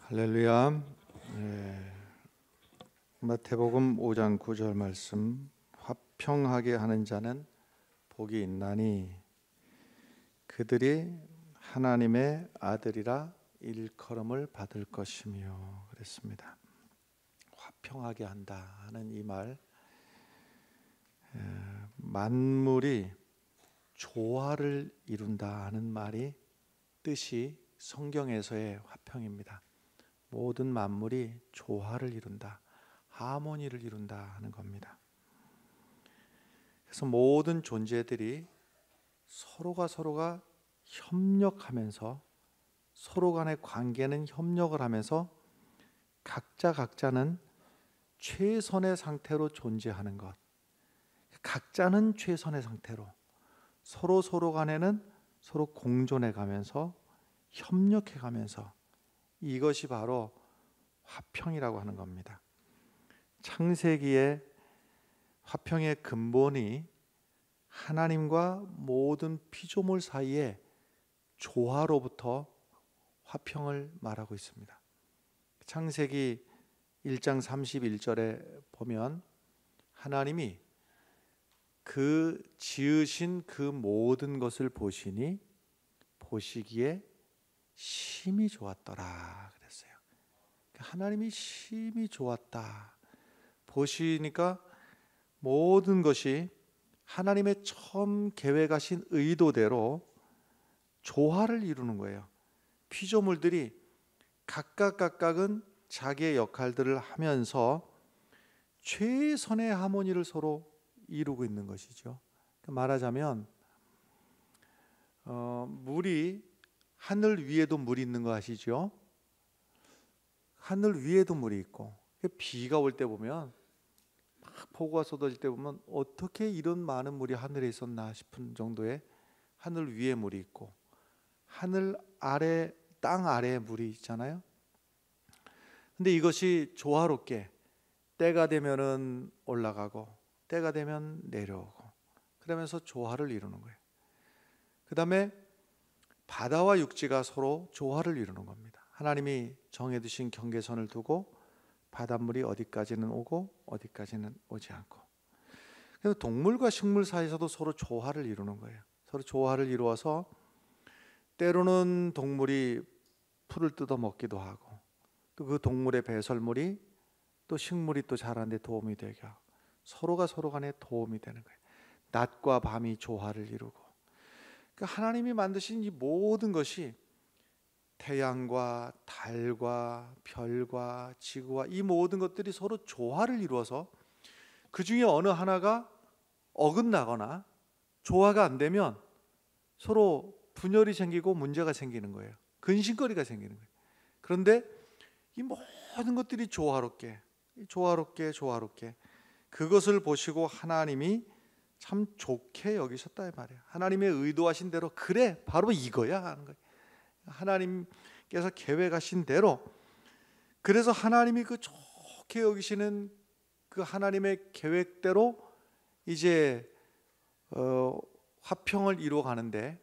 할렐루야. 마태복음 5장 9절 말씀, 화평하게 하는 자는 복이 있나니 그들이 하나님의 아들이라 일컬음을 받을 것이며 그랬습니다. 화평하게 한다 하는 이 말, 만물이 조화를 이룬다 하는 말이 뜻이 성경에서의 화평입니다. 모든 만물이 조화를 이룬다, 하모니를 이룬다 하는 겁니다. 그래서 모든 존재들이 서로가 협력하면서, 서로 간의 관계는 협력을 하면서 각자는 최선의 상태로 존재하는 것, 각자는 최선의 상태로 서로 간에는 서로 공존해 가면서 협력해 가면서, 이것이 바로 화평이라고 하는 겁니다. 창세기의 화평의 근본이 하나님과 모든 피조물 사이의 조화로부터 화평을 말하고 있습니다. 창세기 1장 31절에 보면 하나님이 그 지으신 그 모든 것을 보시니 보시기에 심히 좋았더라 그랬어요. 하나님이 심히 좋았다. 보시니까 모든 것이 하나님의 처음 계획하신 의도대로 조화를 이루는 거예요. 피조물들이 각각은 자기의 역할들을 하면서 최선의 하모니를 서로 이루고 있는 것이죠. 말하자면 물이 하늘 위에도 물이 있는 거 아시죠? 하늘 위에도 물이 있고, 비가 올 때 보면, 막 폭우가 쏟아질 때 보면 어떻게 이런 많은 물이 하늘에 있었나 싶은 정도의 하늘 위에 물이 있고, 하늘 아래, 땅 아래에 물이 있잖아요. 근데 이것이 조화롭게 때가 되면은 올라가고 때가 되면 내려오고 그러면서 조화를 이루는 거예요. 그 다음에 바다와 육지가 서로 조화를 이루는 겁니다. 하나님이 정해두신 경계선을 두고 바닷물이 어디까지는 오고 어디까지는 오지 않고, 그래서 동물과 식물 사이에서도 서로 조화를 이루는 거예요. 서로 조화를 이루어서 때로는 동물이 풀을 뜯어 먹기도 하고, 또 그 동물의 배설물이 또 식물이 또 자라는 데 도움이 되게 하고, 서로 간에 도움이 되는 거예요. 낮과 밤이 조화를 이루고, 그러니까 하나님이 만드신 이 모든 것이 태양과 달과 별과 지구와 이 모든 것들이 서로 조화를 이루어서 그 중에 어느 하나가 어긋나거나 조화가 안 되면 서로 분열이 생기고 문제가 생기는 거예요. 근심거리가 생기는 거예요. 그런데 이 모든 것들이 조화롭게 그것을 보시고 하나님이 참 좋게 여기셨다 이 말이에요. 하나님의 의도하신 대로, 그래 바로 이거야 하는 거예요. 하나님께서 계획하신 대로, 그래서 하나님이 그 좋게 여기시는 그 하나님의 계획대로 이제 화평을 이루어 가는데,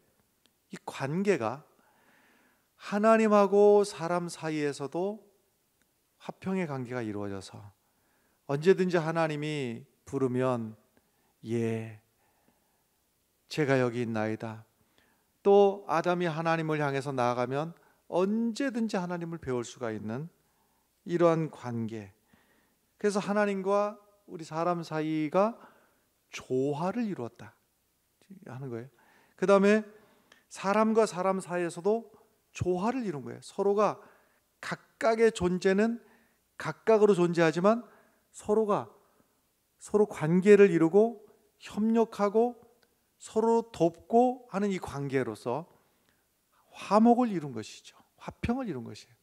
이 관계가 하나님하고 사람 사이에서도 화평의 관계가 이루어져서 언제든지 하나님이 부르면 예, 제가 여기 있나이다. 또 아담이 하나님을 향해서 나아가면 언제든지 하나님을 배울 수가 있는 이러한 관계. 그래서 하나님과 우리 사람 사이가 조화를 이루었다 하는 거예요. 그 다음에 사람과 사람 사이에서도 조화를 이룬 거예요. 서로가 각각의 존재는 각각으로 존재하지만 서로 관계를 이루고 협력하고 서로 돕고 하는 이 관계로서 화목을 이룬 것이죠. 화평을 이룬 것이에요.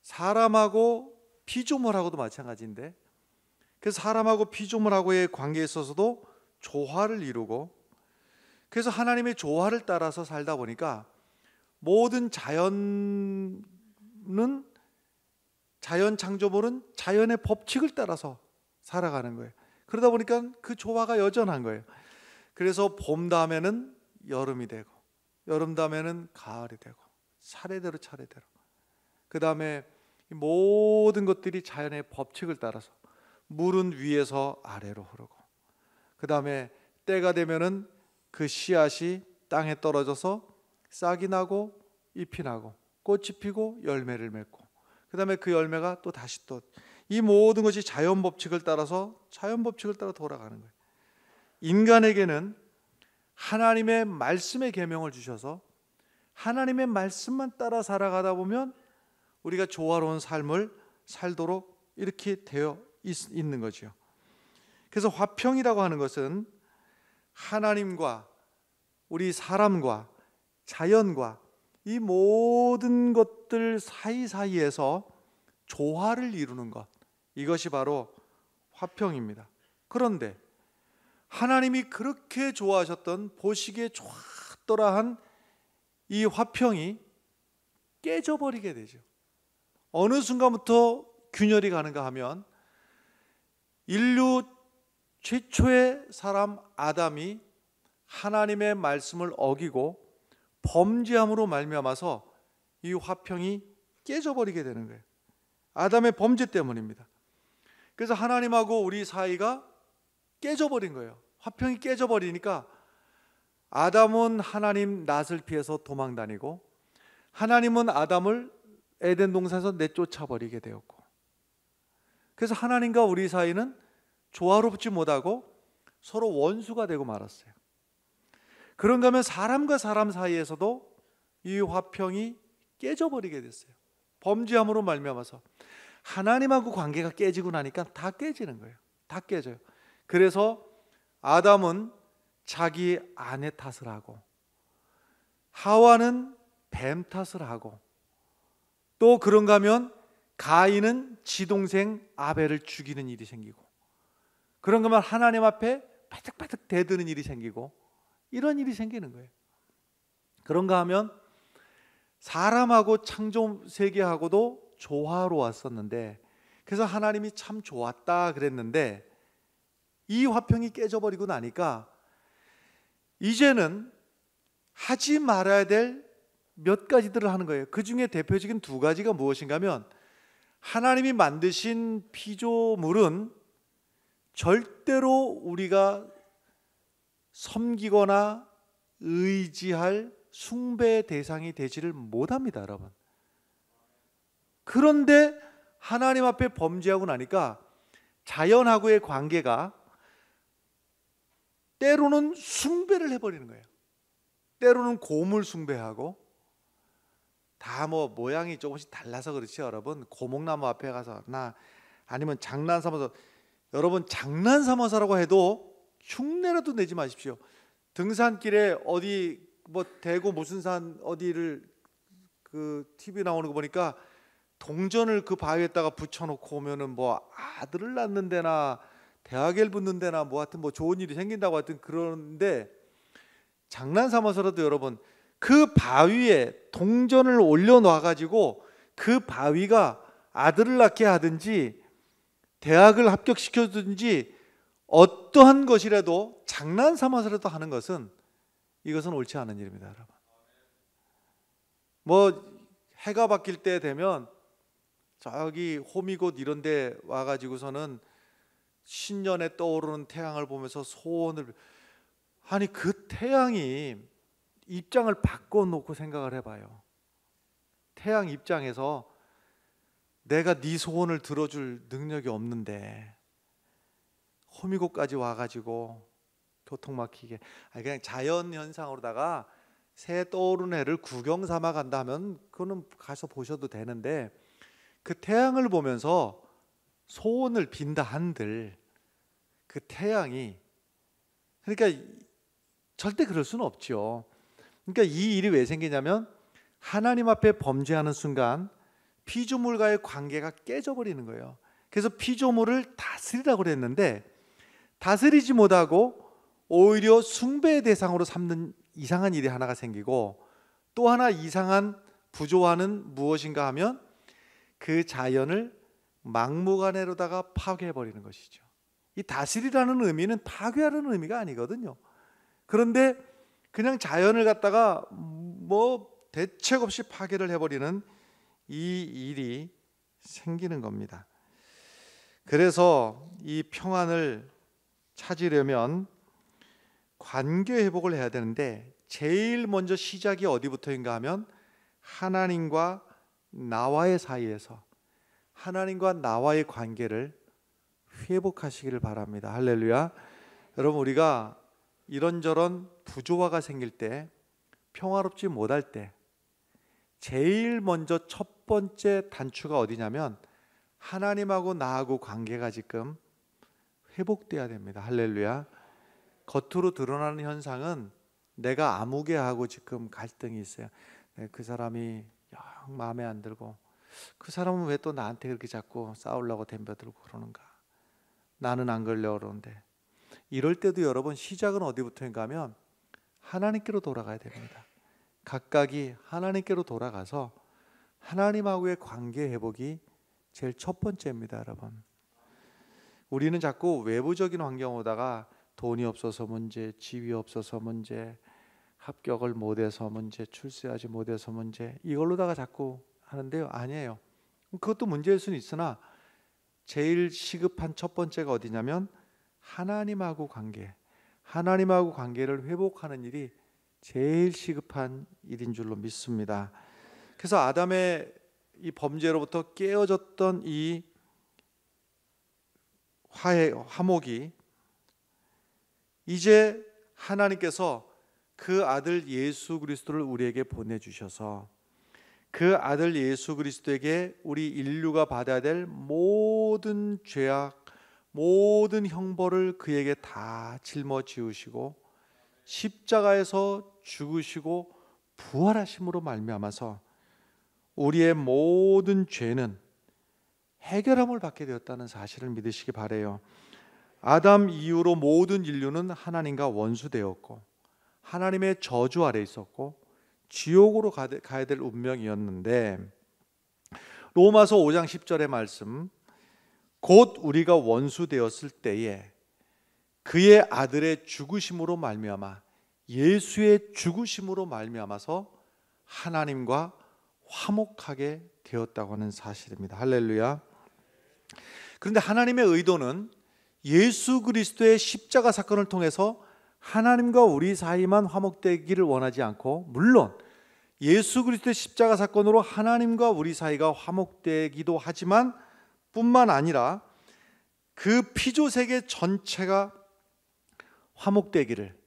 사람하고 피조물하고도 마찬가지인데, 그래서 사람하고 피조물하고의 관계에 있어서도 조화를 이루고, 그래서 하나님의 조화를 따라서 살다 보니까 모든 자연 창조물은 자연의 법칙을 따라서 살아가는 거예요. 그러다 보니까 그 조화가 여전한 거예요. 그래서 봄 다음에는 여름이 되고 여름 다음에는 가을이 되고 차례대로 그 다음에 모든 것들이 자연의 법칙을 따라서 물은 위에서 아래로 흐르고, 그 다음에 때가 되면은 그 씨앗이 땅에 떨어져서 싹이 나고 잎이 나고 꽃이 피고 열매를 맺고, 그 다음에 그 열매가 또 다시 또, 이 모든 것이 자연 법칙을 따라서 자연 법칙을 따라 돌아가는 거예요. 인간에게는 하나님의 말씀의 계명을 주셔서 하나님의 말씀만 따라 살아가다 보면 우리가 조화로운 삶을 살도록 이렇게 되어 있는 거죠. 그래서 화평이라고 하는 것은 하나님과 우리 사람과 자연과 이 모든 것들 사이사이에서 조화를 이루는 것, 이것이 바로 화평입니다. 그런데 하나님이 그렇게 좋아하셨던, 보시기에 좋았더라 한 이 화평이 깨져버리게 되죠. 어느 순간부터 균열이 가는가 하면 인류 최초의 사람 아담이 하나님의 말씀을 어기고 범죄함으로 말미암아서 이 화평이 깨져버리게 되는 거예요. 아담의 범죄 때문입니다. 그래서 하나님하고 우리 사이가 깨져버린 거예요. 화평이 깨져버리니까 아담은 하나님 낯을 피해서 도망다니고, 하나님은 아담을 에덴 동산에서 내쫓아버리게 되었고, 그래서 하나님과 우리 사이는 조화롭지 못하고 서로 원수가 되고 말았어요. 그런가 하면 사람과 사람 사이에서도 이 화평이 깨져버리게 됐어요. 범죄함으로 말미암아서 하나님하고 관계가 깨지고 나니까 다 깨지는 거예요. 다 깨져요. 그래서 아담은 자기 아내 탓을 하고, 하와는 뱀 탓을 하고, 또 그런가 하면 가인은 지 동생 아벨을 죽이는 일이 생기고, 그런가 하면 하나님 앞에 바득바득 대드는 일이 생기고, 이런 일이 생기는 거예요. 그런가 하면 사람하고 창조 세계하고도 조화로웠었는데, 그래서 하나님이 참 좋았다 그랬는데, 이 화평이 깨져버리고 나니까 이제는 하지 말아야 될 몇 가지들을 하는 거예요. 그 중에 대표적인 두 가지가 무엇인가 하면, 하나님이 만드신 피조물은 절대로 우리가 섬기거나 의지할 숭배의 대상이 되지를 못합니다, 여러분. 그런데 하나님 앞에 범죄하고 나니까 자연하고의 관계가 때로는 숭배를 해버리는 거예요. 때로는 고물 숭배하고, 다 뭐 모양이 조금씩 달라서 그렇지 여러분, 고목나무 앞에 가서 아니면 장난 삼아서, 여러분 장난 삼아서라고 해도 흉내라도 내지 마십시오. 등산길에 어디 뭐 대구 무슨 산 어디를 그 TV 나오는 거 보니까 동전을 그 바위에다가 붙여놓고 오면은 뭐 아들을 낳는 데나 대학을 붙는 데나 뭐 하여튼 뭐 좋은 일이 생긴다고 하여튼 그러는데, 장난 삼아서라도 여러분 그 바위에 동전을 올려놔 가지고 그 바위가 아들을 낳게 하든지 대학을 합격시켜주든지 어떠한 것이라도 장난 삼아서라도 하는 것은, 이것은 옳지 않은 일입니다, 여러분. 뭐 해가 바뀔 때 되면 저기 호미곶 이런 데 와가지고서는 신년에 떠오르는 태양을 보면서 소원을, 아니 그 태양이 입장을 바꿔놓고 생각을 해봐요. 태양 입장에서 내가 네 소원을 들어줄 능력이 없는데 호미곶까지 와가지고 교통 막히게, 아니 그냥 자연 현상으로다가 새 떠오르는 해를 구경 삼아 간다 하면 그거는 가서 보셔도 되는데, 그 태양을 보면서 소원을 빈다 한들 그 태양이, 그러니까 절대 그럴 수는 없죠. 그러니까 이 일이 왜 생기냐면, 하나님 앞에 범죄하는 순간 피조물과의 관계가 깨져버리는 거예요. 그래서 피조물을 다스리라고 그랬는데 다스리지 못하고 오히려 숭배의 대상으로 삼는 이상한 일이 하나가 생기고, 또 하나 이상한 부조화는 무엇인가 하면 그 자연을 막무가내로다가 파괴해버리는 것이죠. 이 다스리라는 의미는 파괴하는 의미가 아니거든요. 그런데 그냥 자연을 갖다가 뭐 대책 없이 파괴를 해버리는 이 일이 생기는 겁니다. 그래서 이 평안을 찾으려면 관계 회복을 해야 되는데 제일 먼저 시작이 어디부터인가 하면 하나님과 나와의 사이에서 하나님과 나와의 관계를 회복하시기를 바랍니다. 할렐루야. 여러분, 우리가 이런저런 부조화가 생길 때, 평화롭지 못할 때 제일 먼저 첫 번째 단추가 어디냐면 하나님하고 나하고 관계가 지금 회복돼야 됩니다. 할렐루야. 겉으로 드러나는 현상은 내가 아무개하고 지금 갈등이 있어요. 그 사람이 영 마음에 안 들고, 그 사람은 왜 또 나한테 그렇게 자꾸 싸우려고 덤벼들고 그러는가, 나는 안 그러려고 그러는데. 이럴 때도 여러분, 시작은 어디부터인가 하면 하나님께로 돌아가야 됩니다. 각각이 하나님께로 돌아가서 하나님하고의 관계 회복이 제일 첫 번째입니다. 여러분, 우리는 자꾸 외부적인 환경 오다가 돈이 없어서 문제, 지위 없어서 문제, 합격을 못해서 문제, 출세하지 못해서 문제, 이걸로다가 자꾸 하는데요, 아니에요. 그것도 문제일 수는 있으나 제일 시급한 첫 번째가 어디냐면 하나님하고 관계, 하나님하고 관계를 회복하는 일이 제일 시급한 일인 줄로 믿습니다. 그래서 아담의 이 범죄로부터 깨어졌던 이 화목이 이제 하나님께서 그 아들 예수 그리스도를 우리에게 보내주셔서 그 아들 예수 그리스도에게 우리 인류가 받아야 될 모든 죄악, 모든 형벌을 그에게 다 짊어지우시고 십자가에서 죽으시고 부활하심으로 말미암아서 우리의 모든 죄는 해결함을 받게 되었다는 사실을 믿으시기 바라요. 아담 이후로 모든 인류는 하나님과 원수되었고 하나님의 저주 아래 있었고 지옥으로 가야 될 운명이었는데, 로마서 5장 10절의 말씀, 곧 우리가 원수되었을 때에 그의 아들의 죽으심으로 말미암아, 예수의 죽으심으로 말미암아서 하나님과 화목하게 되었다고 하는 사실입니다. 할렐루야. 그런데 하나님의 의도는 예수 그리스도의 십자가 사건을 통해서 하나님과 우리 사이만 화목되기를 원하지 않고, 물론 예수 그리스도의 십자가 사건으로 하나님과 우리 사이가 화목되기도 하지만 뿐만 아니라 그 피조 세계 전체가 화목되기를,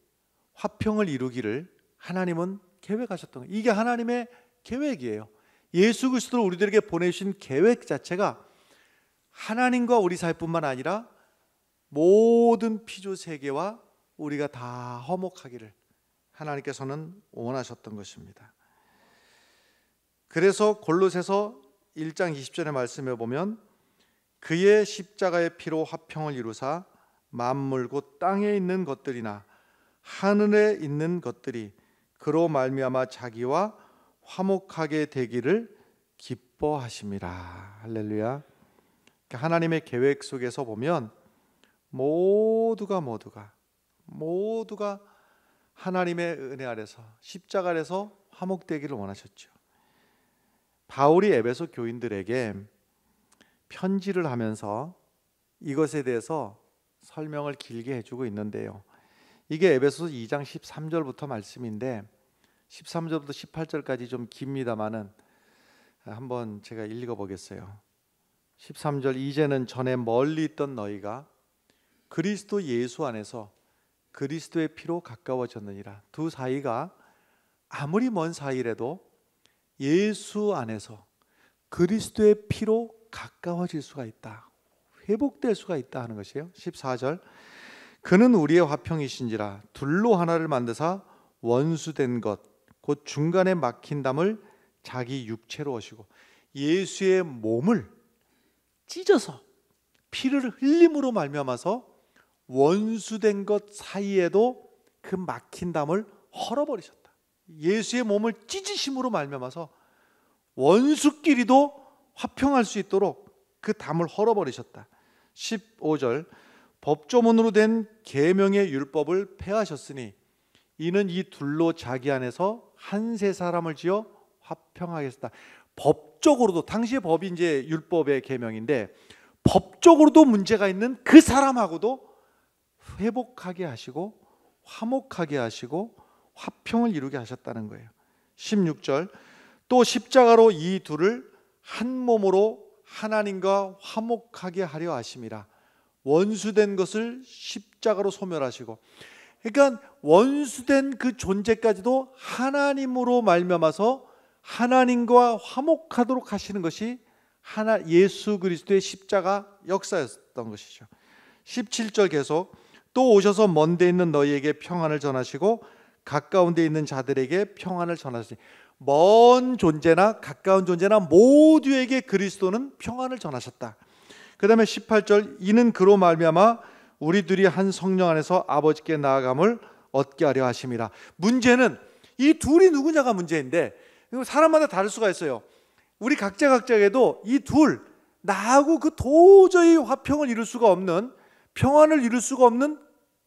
화평을 이루기를 하나님은 계획하셨던 거예요. 이게 하나님의 계획이에요. 예수 그리스도를 우리들에게 보내주신 계획 자체가 하나님과 우리 사이뿐만 아니라 모든 피조 세계와 우리가 다 화목하기를 하나님께서는 원하셨던 것입니다. 그래서 골로새서 1장 20절의 말씀에 보면 그의 십자가의 피로 화평을 이루사 만물 곧 땅에 있는 것들이나 하늘에 있는 것들이 그로 말미암아 자기와 화목하게 되기를 기뻐하심이라. 할렐루야. 하나님의 계획 속에서 보면 모두가 하나님의 은혜 아래서 십자가 아래서 화목되기를 원하셨죠. 바울이 에베소 교인들에게 편지를 하면서 이것에 대해서 설명을 길게 해주고 있는데요, 이게 에베소서 2장 13절부터 말씀인데 13절부터 18절까지 좀 깁니다마는 한번 제가 읽어보겠어요. 13절, 이제는 전에 멀리 있던 너희가 그리스도 예수 안에서 그리스도의 피로 가까워졌느니라. 두 사이가 아무리 먼 사이라도 예수 안에서 그리스도의 피로 가까워질 수가 있다, 회복될 수가 있다 하는 것이에요. 14절, 그는 우리의 화평이신지라 둘로 하나를 만드사 원수된 것 곧 중간에 막힌 담을 자기 육체로 오시고, 예수의 몸을 찢어서 피를 흘림으로 말미암아서 원수된 것 사이에도 그 막힌 담을 헐어버리셨다. 예수의 몸을 찢으심으로 말미암아서 원수끼리도 화평할 수 있도록 그 담을 헐어버리셨다. 15절, 법조문으로 된 계명의 율법을 폐하셨으니 이는 이 둘로 자기 안에서 한 세 사람을 지어 화평하게 했다. 법적으로도, 당시의 법이 이제 율법의 계명인데 법적으로도 문제가 있는 그 사람하고도 회복하게 하시고 화목하게 하시고 화평을 이루게 하셨다는 거예요. 16절, 또 십자가로 이 둘을 한 몸으로 하나님과 화목하게 하려 하심이라. 원수된 것을 십자가로 소멸하시고, 그러니까 원수된 그 존재까지도 하나님으로 말미암아서 하나님과 화목하도록 하시는 것이 예수 그리스도의 십자가 역사였던 것이죠. 17절 계속, 또 오셔서 먼 데 있는 너희에게 평안을 전하시고 가까운 데 있는 자들에게 평안을 전하시니, 먼 존재나 가까운 존재나 모두에게 그리스도는 평안을 전하셨다. 그 다음에 18절, 이는 그로 말미암아 우리들이 한 성령 안에서 아버지께 나아감을 얻게 하려 하심이라. 문제는 이 둘이 누구냐가 문제인데, 사람마다 다를 수가 있어요. 우리 각자에게도 이 둘, 나하고 그 도저히 화평을 이룰 수가 없는, 평안을 이룰 수가 없는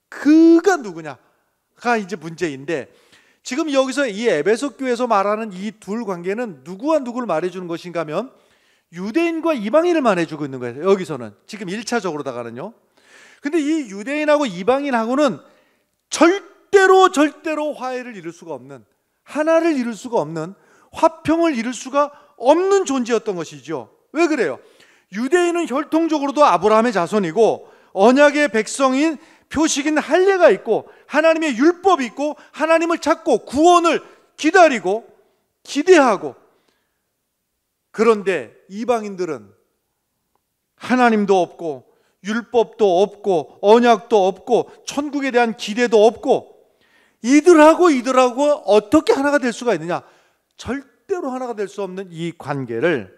그가 누구냐가 이제 문제인데, 지금 여기서 이 에베소 교회에서 말하는 이 둘 관계는 누구와 누구를 말해주는 것인가 하면 유대인과 이방인을 말해주고 있는 거예요. 여기서는 지금 1차적으로다가는요. 근데 이 유대인하고 이방인하고는 절대로 화해를 이룰 수가 없는, 하나를 이룰 수가 없는, 화평을 이룰 수가 없는 존재였던 것이죠. 왜 그래요? 유대인은 혈통적으로도 아브라함의 자손이고 언약의 백성인 표식인 할례가 있고 하나님의 율법이 있고 하나님을 찾고 구원을 기다리고 기대하고, 그런데 이방인들은 하나님도 없고 율법도 없고 언약도 없고 천국에 대한 기대도 없고, 이들하고 어떻게 하나가 될 수가 있느냐? 절대로 하나가 될 수 없는 이 관계를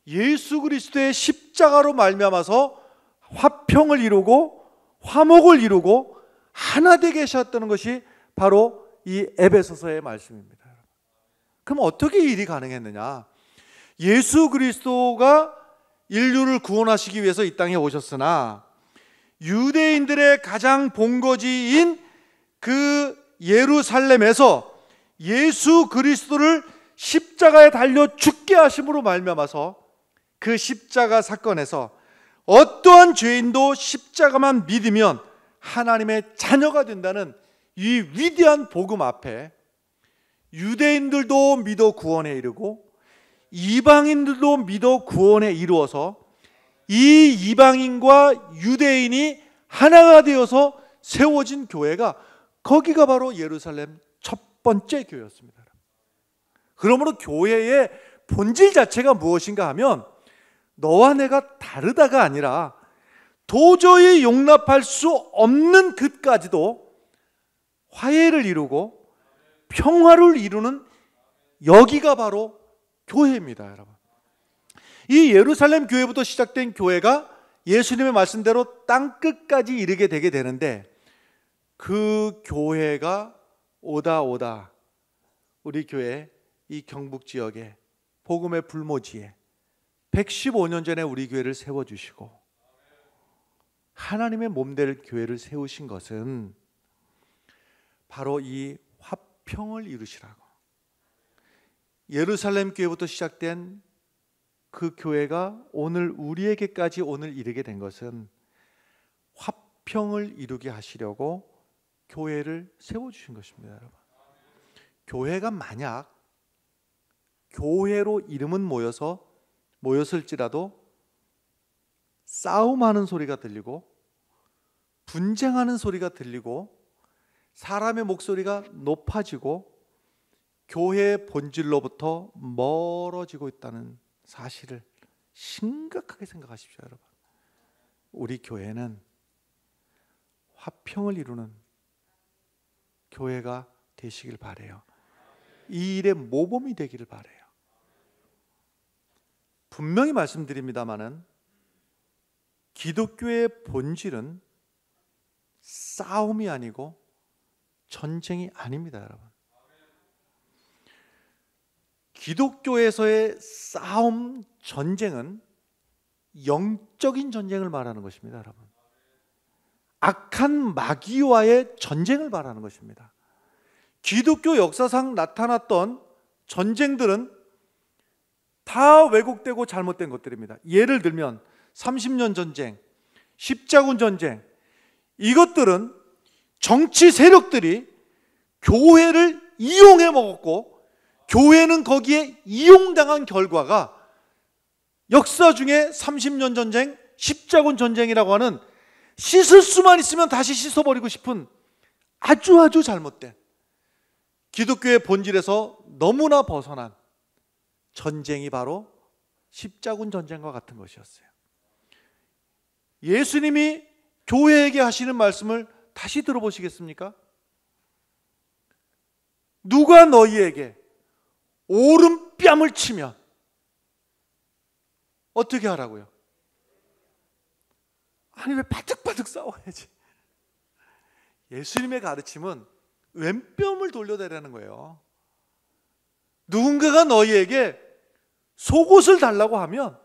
예수 그리스도의 십자가로 말미암아서 화평을 이루고 화목을 이루고 하나 되게 하셨다는 것이 바로 이 에베소서의 말씀입니다. 그럼 어떻게 일이 가능했느냐? 예수 그리스도가 인류를 구원하시기 위해서 이 땅에 오셨으나 유대인들의 가장 본거지인 그 예루살렘에서 예수 그리스도를 십자가에 달려 죽게 하심으로 말미암아서 그 십자가 사건에서 어떠한 죄인도 십자가만 믿으면 하나님의 자녀가 된다는 이 위대한 복음 앞에 유대인들도 믿어 구원에 이르고 이방인들도 믿어 구원에 이루어서 이 이방인과 유대인이 하나가 되어서 세워진 교회가, 거기가 바로 예루살렘 첫 번째 교회였습니다. 그러므로 교회의 본질 자체가 무엇인가 하면 너와 내가 다르다가 아니라 도저히 용납할 수 없는 것까지도 화해를 이루고 평화를 이루는, 여기가 바로 교회입니다, 여러분. 이 예루살렘 교회부터 시작된 교회가 예수님의 말씀대로 땅끝까지 이르게 되게 되는데, 그 교회가 오다 우리 교회 이 경북 지역에 복음의 불모지에 115년 전에 우리 교회를 세워주시고 하나님의 몸될 교회를 세우신 것은 바로 이 화평을 이루시라고. 예루살렘 교회부터 시작된 그 교회가 오늘 우리에게까지 오늘 이르게 된 것은 화평을 이루게 하시려고 교회를 세워주신 것입니다, 여러분. 교회가 만약 교회로 이름은 모였을지라도 싸움하는 소리가 들리고 분쟁하는 소리가 들리고 사람의 목소리가 높아지고 교회의 본질로부터 멀어지고 있다는 사실을 심각하게 생각하십시오, 여러분. 우리 교회는 화평을 이루는 교회가 되시길 바라요. 이 일의 모범이 되기를 바라요. 분명히 말씀드립니다마는 기독교의 본질은 싸움이 아니고 전쟁이 아닙니다, 여러분. 기독교에서의 싸움, 전쟁은 영적인 전쟁을 말하는 것입니다, 여러분. 악한 마귀와의 전쟁을 말하는 것입니다. 기독교 역사상 나타났던 전쟁들은 다 왜곡되고 잘못된 것들입니다. 예를 들면 30년 전쟁, 십자군 전쟁, 이것들은 정치 세력들이 교회를 이용해 먹었고 교회는 거기에 이용당한 결과가 역사 중에 30년 전쟁, 십자군 전쟁이라고 하는 씻을 수만 있으면 다시 씻어버리고 싶은 아주 잘못된 기독교의 본질에서 너무나 벗어난 전쟁이 바로 십자군 전쟁과 같은 것이었어요. 예수님이 교회에게 하시는 말씀을 다시 들어보시겠습니까? 누가 너희에게 오른뺨을 치면 어떻게 하라고요? 아니 왜 바득바득 싸워야지? 예수님의 가르침은 왼뺨을 돌려달라는 거예요. 누군가가 너희에게 속옷을 달라고 하면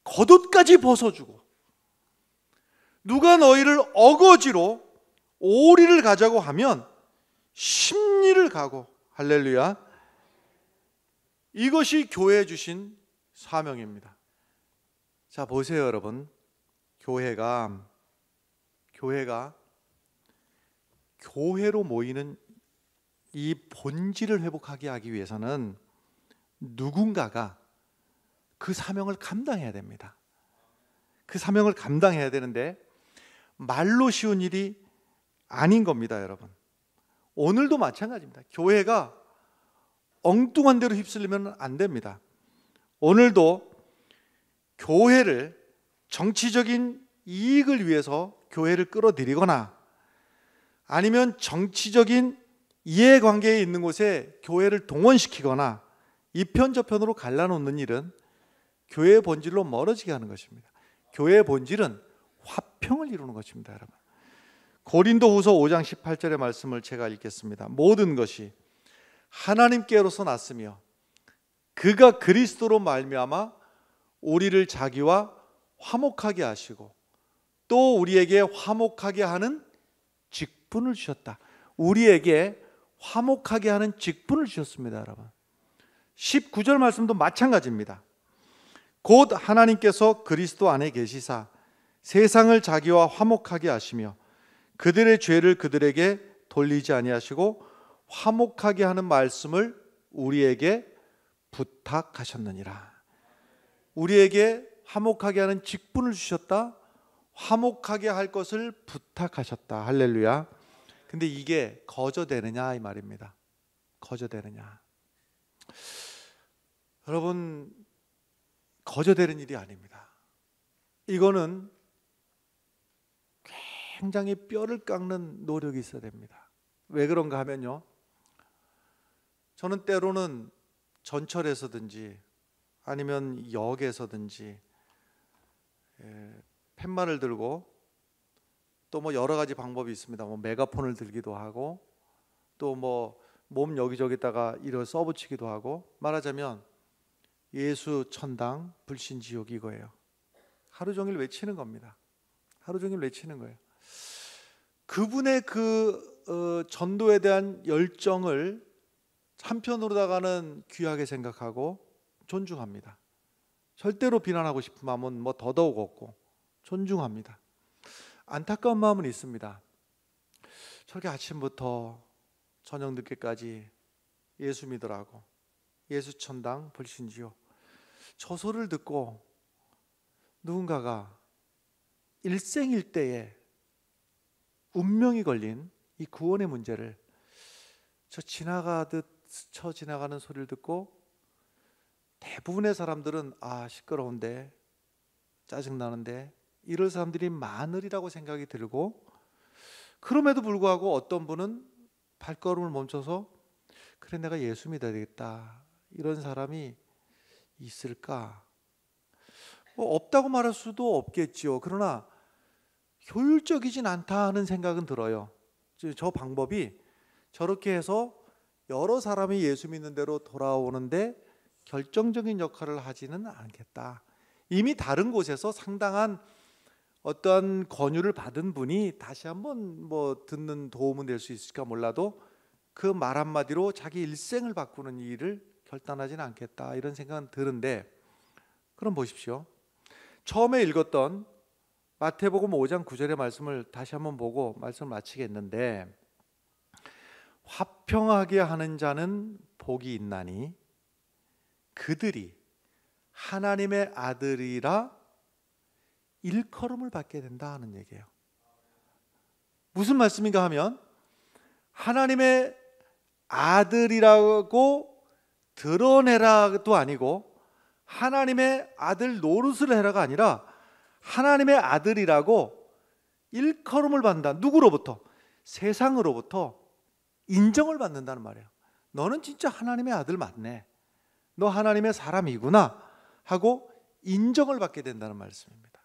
겉옷까지 벗어주고, 누가 너희를 어거지로 오리를 가자고 하면 십리를 가고, 할렐루야. 이것이 교회에 주신 사명입니다. 자, 보세요 여러분. 교회가 교회로 모이는 이 본질을 회복하게 하기 위해서는 누군가가 그 사명을 감당해야 됩니다. 그 사명을 감당해야 되는데 말로 쉬운 일이 아닌 겁니다, 여러분. 오늘도 마찬가지입니다. 교회가 엉뚱한 대로 휩쓸리면 안 됩니다. 오늘도 교회를 정치적인 이익을 위해서 교회를 끌어들이거나 아니면 정치적인 이해관계에 있는 곳에 교회를 동원시키거나 이편저편으로 갈라놓는 일은 교회의 본질로 멀어지게 하는 것입니다. 교회의 본질은 화평을 이루는 것입니다, 여러분. 고린도후서 5장 18절의 말씀을 제가 읽겠습니다. 모든 것이 하나님께로서 났으며 그가 그리스도로 말미암아 우리를 자기와 화목하게 하시고 또 우리에게 화목하게 하는 직분을 주셨다. 우리에게 화목하게 하는 직분을 주셨습니다, 여러분. 19절 말씀도 마찬가지입니다. 곧 하나님께서 그리스도 안에 계시사 세상을 자기와 화목하게 하시며 그들의 죄를 그들에게 돌리지 아니하시고 화목하게 하는 말씀을 우리에게 부탁하셨느니라. 우리에게 화목하게 하는 직분을 주셨다. 화목하게 할 것을 부탁하셨다. 할렐루야. 근데 이게 거저되느냐 이 말입니다. 거저되느냐. 여러분, 거저되는 일이 아닙니다. 이거는 굉장히 뼈를 깎는 노력이 있어야 됩니다. 왜 그런가 하면요, 저는 때로는 전철에서든지 아니면 역에서든지 팻말을 들고 또 뭐 여러 가지 방법이 있습니다. 뭐 메가폰을 들기도 하고 또 뭐 몸 여기저기다가 이걸 써붙이기도 하고, 말하자면 예수 천당 불신 지옥 이거예요. 하루 종일 외치는 겁니다. 하루 종일 외치는 거예요. 그분의 그 전도에 대한 열정을 한편으로다가는 귀하게 생각하고 존중합니다. 절대로 비난하고 싶은 마음은 뭐 더더욱 없고 존중합니다. 안타까운 마음은 있습니다. 저렇게 아침부터 저녁 늦게까지 예수 믿으라고, 예수 천당 불신지옥, 저 소리를 듣고 누군가가 일생일대에 운명이 걸린 이 구원의 문제를 저 지나가듯 스쳐 지나가는 소리를 듣고 대부분의 사람들은 시끄러운데 짜증나는데 이럴 사람들이 많으리라고 생각이 들고, 그럼에도 불구하고 어떤 분은 발걸음을 멈춰서 그래 내가 예수 믿어야 되겠다, 이런 사람이 있을까? 뭐 없다고 말할 수도 없겠지요. 그러나 효율적이진 않다 하는 생각은 들어요. 저 방법이 저렇게 해서 여러 사람이 예수 믿는 대로 돌아오는데 결정적인 역할을 하지는 않겠다. 이미 다른 곳에서 상당한 어떠한 권유를 받은 분이 다시 한번 뭐 듣는 도움은 될 수 있을까 몰라도 그 말 한마디로 자기 일생을 바꾸는 일을 결단하지는 않겠다 이런 생각은 드는데, 그럼 보십시오. 처음에 읽었던 마태복음 5장 9절의 말씀을 다시 한번 보고 말씀을 마치겠는데, 화평하게 하는 자는 복이 있나니 그들이 하나님의 아들이라 일컬음을 받게 된다 하는 얘기예요. 무슨 말씀인가 하면, 하나님의 아들이라고 드러내라도 아니고 하나님의 아들 노릇을 해라가 아니라 하나님의 아들이라고 일컬음을 받는다. 누구로부터? 세상으로부터 인정을 받는다는 말이에요. 너는 진짜 하나님의 아들 맞네, 너 하나님의 사람이구나 하고 인정을 받게 된다는 말씀입니다.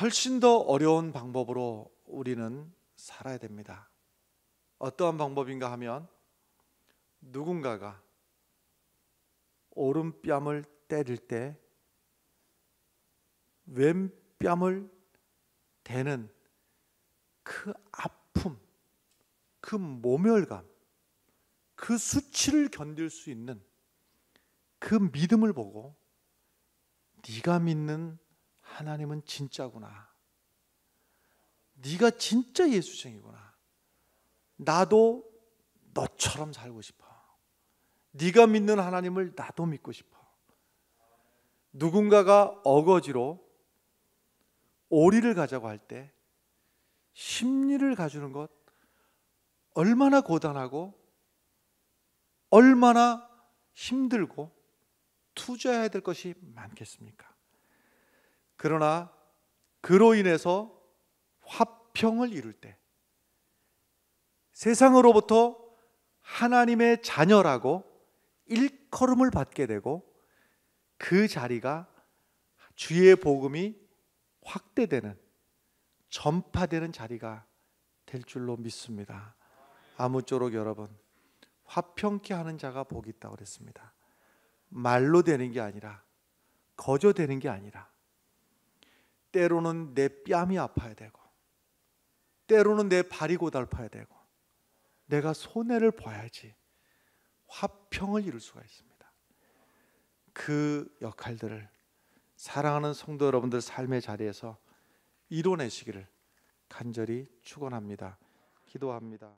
훨씬 더 어려운 방법으로 우리는 살아야 됩니다. 어떠한 방법인가 하면, 누군가가 오른뺨을 때릴 때 왼뺨을 대는 그 아픔, 그 모멸감, 그 수치를 견딜 수 있는 그 믿음을 보고, 네가 믿는 하나님은 진짜구나, 네가 진짜 예수쟁이구나, 나도 너처럼 살고 싶어, 네가 믿는 하나님을 나도 믿고 싶어. 누군가가 어거지로 오리를 가자고 할 때 심리를 가주는 것 얼마나 고단하고 얼마나 힘들고 투자해야 될 것이 많겠습니까? 그러나 그로 인해서 화평을 이룰 때, 세상으로부터 하나님의 자녀라고 일컬음을 받게 되고, 그 자리가 주의 복음이 확대되는, 전파되는 자리가 될 줄로 믿습니다. 아무쪼록 여러분, 화평케 하는 자가 복이 있다고 그랬습니다. 말로 되는 게 아니라, 거저 되는 게 아니라, 때로는 내 뺨이 아파야 되고, 때로는 내 발이 고달파야 되고, 내가 손해를 봐야지 화평을 이룰 수가 있습니다. 그 역할들을 사랑하는 성도 여러분들 삶의 자리에서 이뤄내시기를 간절히 축원합니다. 기도합니다.